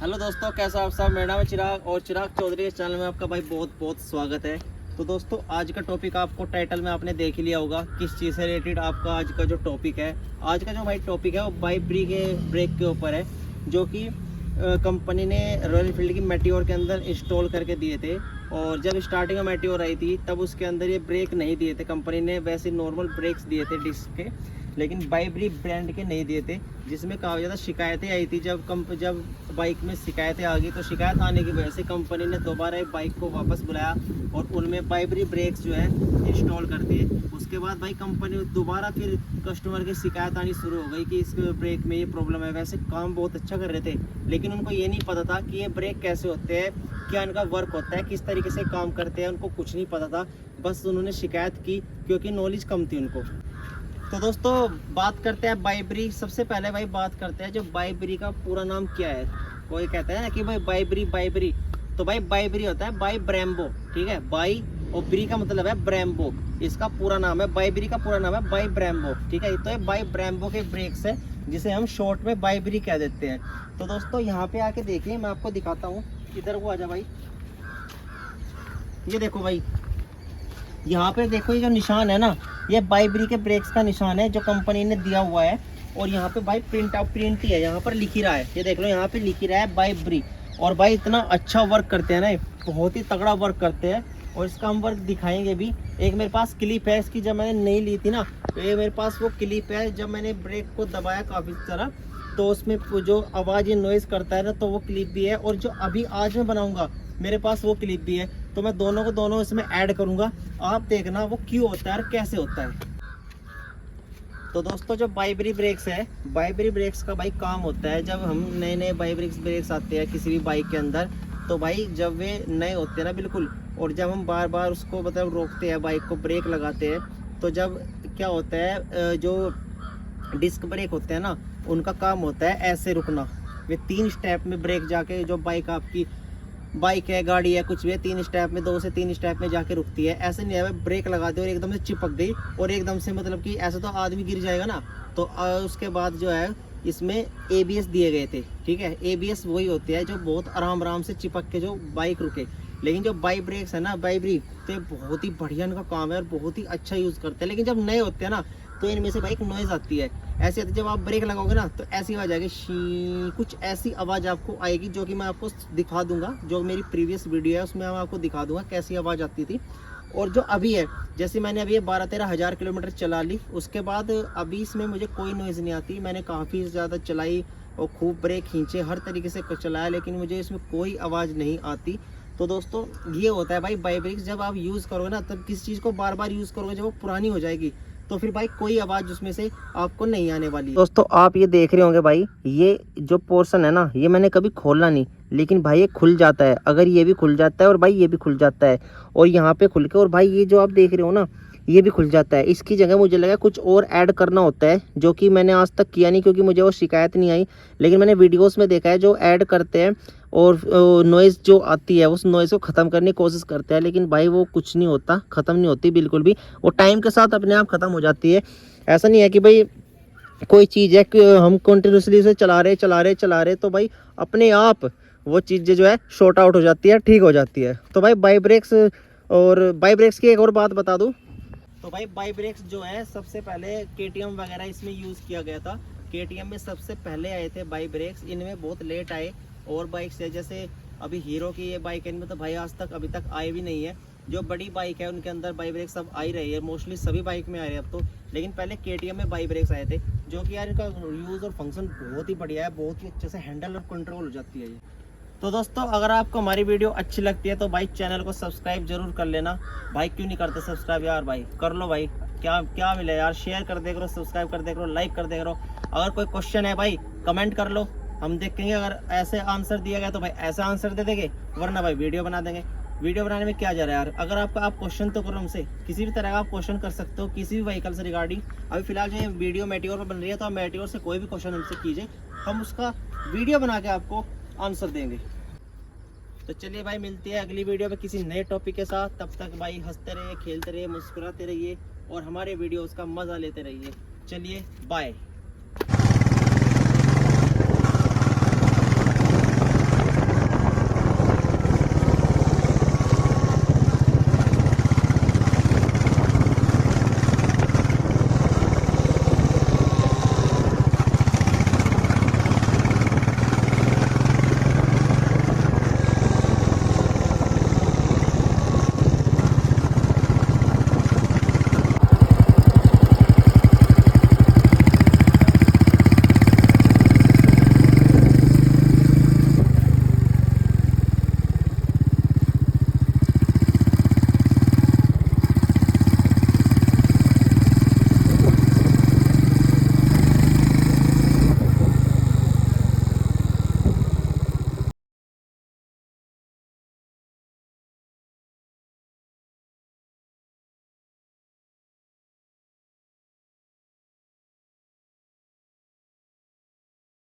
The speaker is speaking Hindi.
हेलो दोस्तों, कैसा आप सब। मेरा नाम है चिराग और चिराग चौधरी इस चैनल में आपका भाई बहुत बहुत स्वागत है। तो दोस्तों, आज का टॉपिक आपको टाइटल में आपने देख ही लिया होगा किस चीज़ से रिलेटेड आपका आज का जो टॉपिक है। आज का जो भाई टॉपिक है वो बाइब्री के ब्रेक के ऊपर है, जो कि कंपनी ने रॉयल एनफील्ड की मेटियोर के अंदर इंस्टॉल करके दिए थे। और जब स्टार्टिंग में मेटियोर आई थी तब उसके अंदर ये ब्रेक नहीं दिए थे कंपनी ने, वैसे नॉर्मल ब्रेक्स दिए थे डिस्क के, लेकिन बाइब्री ब्रांड के नहीं दिए थे, जिसमें काफ़ी ज़्यादा शिकायतें आई थी। जब बाइक में शिकायतें आ गई तो शिकायत आने की वजह से कंपनी ने दोबारा एक बाइक को वापस बुलाया और उनमें बाइब्री ब्रेक्स जो है इंस्टॉल कर दिए। उसके बाद भाई कंपनी दोबारा फिर कस्टमर की शिकायत आनी शुरू हो गई कि इस ब्रेक में ये प्रॉब्लम है। वैसे काम बहुत अच्छा कर रहे थे, लेकिन उनको ये नहीं पता था कि ये ब्रेक कैसे होते हैं, क्या इनका वर्क होता है, किस तरीके से काम करते हैं, उनको कुछ नहीं पता था। बस उन्होंने शिकायत की क्योंकि नॉलेज कम थी उनको। तो दोस्तों, बात करते हैं बाइब्री। सबसे पहले भाई बात करते हैं जो बाइब्री का पूरा नाम क्या है। कोई कहता है ना कि भाई बाइब्री, तो भाई बाइब्री होता है बाई ब्रेम्बो, ठीक है। बाई और ब्री का मतलब है ब्रेम्बो, इसका पूरा नाम है। बाइब्री का पूरा नाम है बाई ब्रेम्बो, ठीक है। तो ये बाई ब्रेम्बो के ब्रेक्स है, जिसे हम शॉर्ट में बाइब्री कह देते हैं। तो दोस्तों, यहाँ पे आके देखिए, मैं आपको दिखाता हूँ। इधर को आ जा भाई, ये देखो भाई, यहाँ पे देखो, ये जो निशान है ना, ये बाइब्री के ब्रेक्स का निशान है जो कंपनी ने दिया हुआ है। और यहाँ पे भाई प्रिंट ही है, यहाँ पर लिख ही रहा है, ये देख लो, यहाँ पे लिख ही रहा है बाइब्री। और भाई इतना अच्छा वर्क करते हैं ना, बहुत ही तगड़ा वर्क करते हैं। और इसका हम वर्क दिखाएंगे भी। एक मेरे पास क्लिप है इसकी, जब मैंने नहीं ली थी ना, तो ये मेरे पास वो क्लिप है। जब मैंने ब्रेक को दबाया काफ़ी तरह, तो उसमें जो आवाज़ ये नॉइज़ करता है ना, तो वो क्लिप भी है। और जो अभी आज मैं बनाऊँगा, मेरे पास वो क्लिप भी है। तो मैं दोनों को दोनों इसमें ऐड करूंगा, आप देखना वो क्यों होता है और कैसे होता है। तो दोस्तों, जो बाइब्री ब्रेक्स है, बाइब्री ब्रेक्स का भाई काम होता है, जब हम नए बाइब्री ब्रेक्स आते हैं किसी भी बाइक के अंदर, तो भाई जब वे नए होते हैं ना बिल्कुल, और जब हम बार बार उसको मतलब रोकते हैं, बाइक को ब्रेक लगाते हैं, तो जब क्या होता है, जो डिस्क ब्रेक होते हैं ना, उनका काम होता है ऐसे रुकना। वे 3 स्टेप में ब्रेक जाके, जो बाइक आपकी बाइक है, गाड़ी है, कुछ भी है, 3 स्टेप में, 2 से 3 स्टेप में जाके रुकती है। ऐसे नहीं है ब्रेक लगा दी और एकदम से चिपक गई और एकदम से, मतलब कि ऐसे तो आदमी गिर जाएगा ना। तो उसके बाद जो है इसमें ABS दिए गए थे, ठीक है। ABS वही होते हैं जो बहुत आराम से चिपक के जो बाइक रुके। लेकिन जो बाइक ब्रेक्स है ना, बाइब्री, तो बहुत ही बढ़िया इनका काम है और बहुत ही अच्छा यूज़ करते हैं। लेकिन जब नए होते हैं ना, तो इनमें से भाई एक नॉइज़ आती है ऐसे आती है। जब आप ब्रेक लगाओगे ना, तो ऐसी आवाज़ आएगी, शी, कुछ ऐसी आवाज़ आपको आएगी, जो कि मैं आपको दिखा दूंगा। जो मेरी प्रीवियस वीडियो है उसमें मैं आपको दिखा दूंगा कैसी आवाज़ आती थी। और जो अभी है, जैसे मैंने अभी 12-13 हज़ार किलोमीटर चला ली, उसके बाद अभी इसमें मुझे कोई नॉइज़ नहीं आती। मैंने काफ़ी ज़्यादा चलाई और खूब ब्रेक खींचे, हर तरीके से चलाया, लेकिन मुझे इसमें कोई आवाज़ नहीं आती। तो दोस्तों, ये होता है भाई बाइब्रेक्स। जब आप यूज़ करोगे ना, तब किसी चीज़ को बार बार यूज़ करोगे, जब वो पुरानी हो जाएगी, तो फिर भाई कोई आवाज़ उसमें से आपको नहीं आने वाली। दोस्तों, आप ये देख रहे होंगे भाई, ये जो पोर्शन है ना, ये मैंने कभी खोला नहीं, लेकिन भाई ये खुल जाता है। अगर ये भी खुल जाता है और भाई ये भी खुल जाता है, और यहाँ पे खुल के, और भाई ये जो आप देख रहे हो ना, ये भी खुल जाता है। इसकी जगह मुझे लगा कुछ और ऐड करना होता है, जो कि मैंने आज तक किया नहीं, क्योंकि मुझे वो शिकायत नहीं आई। लेकिन मैंने वीडियोस में देखा है जो ऐड करते हैं और नॉइज़ जो आती है, उस नॉइज़ को ख़त्म करने की कोशिश करते हैं, लेकिन भाई वो कुछ नहीं होता, ख़त्म नहीं होती बिल्कुल भी। वो टाइम के साथ अपने आप ख़त्म हो जाती है। ऐसा नहीं है कि भाई कोई चीज़ है कि हम कंटिन्यूसली उसे चला रहे, तो भाई अपने आप वो चीज़ जो है शॉर्ट आउट हो जाती है, ठीक हो जाती है। तो भाई बाइब्रेक्स की एक और बात बता दूँ, तो भाई बाइब्रेक्स जो है, सबसे पहले KTM वगैरह इसमें यूज़ किया गया था। KTM में सबसे पहले आए थे बाइब्रेक्स, इनमें बहुत लेट आए। और बाइक से, जैसे अभी हीरो की ये बाइक है, इनमें तो भाई आज तक अभी तक आए भी नहीं है। जो बड़ी बाइक है उनके अंदर बाइब्रेक्स अब आ ही रही है, मोस्टली सभी बाइक में आ रहे हैं अब तो। लेकिन पहले KTM में बाइब्रेक्स आए थे, जो कि यार इनका यूज़ और फंक्शन बहुत ही बढ़िया है, बहुत ही अच्छे से हैंडल और कंट्रोल हो जाती है ये। तो दोस्तों, अगर आपको हमारी वीडियो अच्छी लगती है तो भाई चैनल को सब्सक्राइब जरूर कर लेना। भाई क्यों नहीं करते सब्सक्राइब यार, भाई कर लो भाई, क्या मिले यार, शेयर कर दे करो, सब्सक्राइब कर दे करो, लाइक कर दे करो। अगर कोई क्वेश्चन है भाई, कमेंट कर लो, हम देखेंगे। अगर ऐसे आंसर दिया गया तो भाई ऐसा आंसर दे देंगे, वरना भाई वीडियो बना देंगे। वीडियो बनाने में क्या जा रहा है यार। अगर आप क्वेश्चन तो करो हमसे, किसी भी तरह का आप क्वेश्चन कर सकते हो, किसी भी व्हीकल से रिगार्डिंग। अभी फिलहाल जो ये वीडियो मेटियोर पर बन रही है, तो आप मेटियोर से कोई भी क्वेश्चन हमसे कीजिए, हम उसका वीडियो बना के आपको आंसर देंगे। तो चलिए भाई, मिलते हैं अगली वीडियो में किसी नए टॉपिक के साथ। तब तक भाई हंसते रहिए, खेलते रहिए, मुस्कुराते रहिए और हमारे वीडियोस का मज़ा लेते रहिए। चलिए बाय।